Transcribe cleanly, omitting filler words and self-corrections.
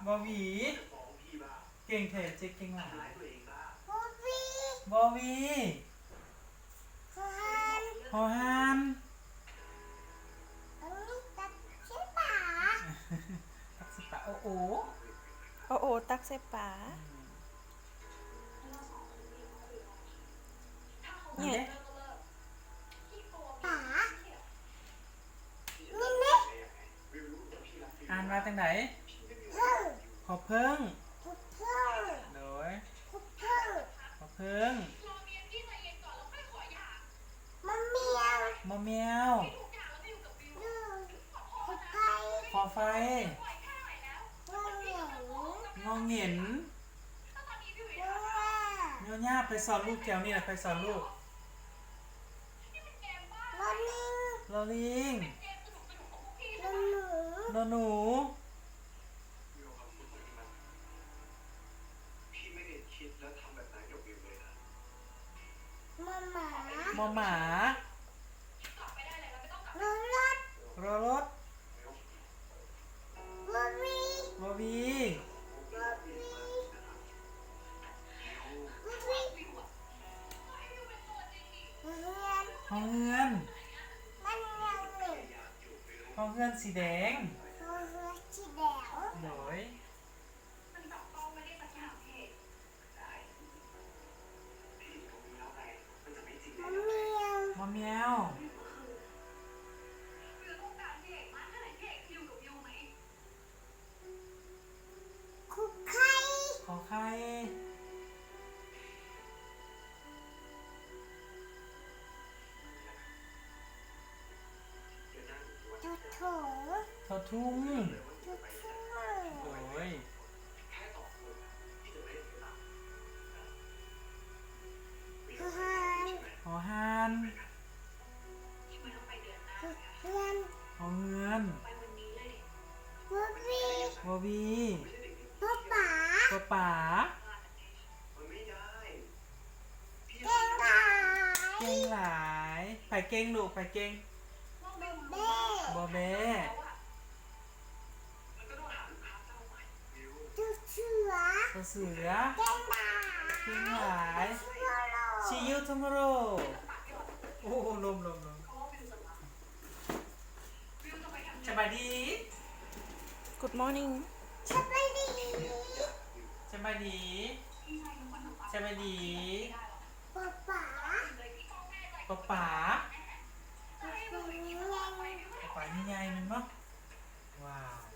บอวีเก่งเทเจ๊เก่งหลายบอบีบอวีฮันฮอฮันอันนี้ตัดใช่ปะตักสิปะโอโอโอโอตักใส่ป๋าเนี่ เนี่ย ย ป๋านี่เนี่ย อ่านมาจากไหน เพิ่ง ขอเพิ่ง ทุกเพิ่ง โดย ทุกเพิ่ง ขอเพิ่ง มันเมียว มอแมว ดูทุกไก่ ขอไฟ มันเหนียว งอเหงียน ดูว่า โยญ่าไปสอนลูกแก้วนี่แหละไปสอนลูก วันนี้ ลอลิง หนู นอหนู มาหมาม อหมา รถรถ รอรถ บอบี บอวี บอบีบอบีเรียน ห้องเฮือน มันยังหนึ่ง ห้องเฮือนสีแดง หัวหัวสีแดง โดย มันเมียว มอแมว คุกไข่ ขอไข่ จุดถุง ทอทุ่ง จุดถุง โดย หัน หอหัน เรียน หอเฮือน บอบี บอวี ป๊าป๋า ปอป๋า เก่งหลาย เก่งหลายไปเก่งลูกไปเก่ง เบ้ บอแบ้ จุดเสือ ตัวเสือ เก่งหลาย เก่งหลาย เสือโล See you tomorrow โอ้ลมสบายดี Good morning สบายดี สบายดีสบายดี ป๊าป๋า ป๊าป๋า ป๊าป๋ายัง ป๊าป๋านี่ไงมันมั้งว้าว